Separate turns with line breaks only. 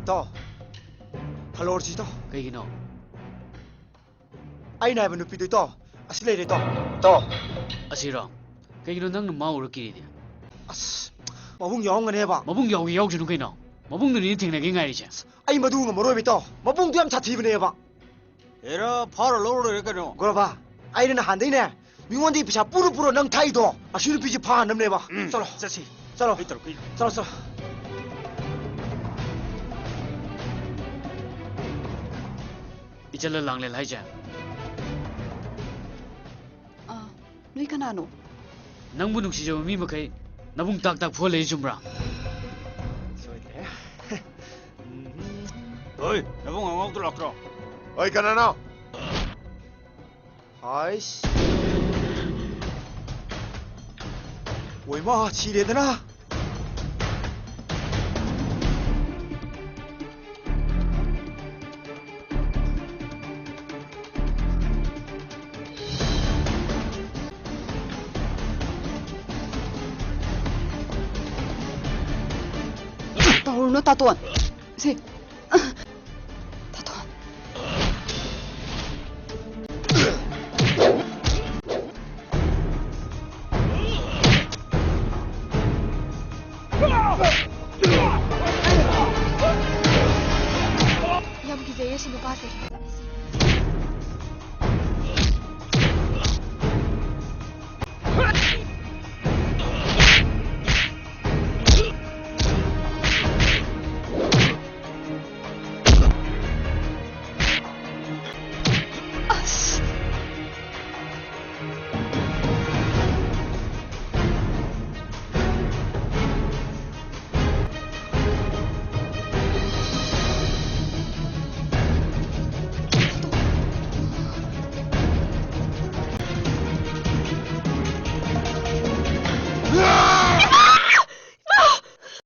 또 할로르지 또
그이기노.
아이나 봐 누피도 또 아슬레레 또
아시라. 그이기노 낭는 마우르끼리디.
아스 마붕 영은 해봐
마붕 여기 여기는 그이노. 마붕도 니 팅나게 가이지.
아이 마두가 뭐로비 또 마붕도 얌 차티브네 해봐
에라 바로 로로 이거노.
그러봐 아이는 한대네 민원디 비자 뿌르뿌르 능 타이도 아슈르 비지 파 넘네 봐 썰어
자시.
썰어
이따로 그.
썰어
이절러 랑레 라이자.
누이 카나노?
낭부 눅시저 미마카이 나붕 딱딱 부어레 좀브라.
소이네
어이, 나봉 안 먹더라 그럼.
어이 가나나
아이씨 왜마 지레드나
Tao nó ta tuần. Gì?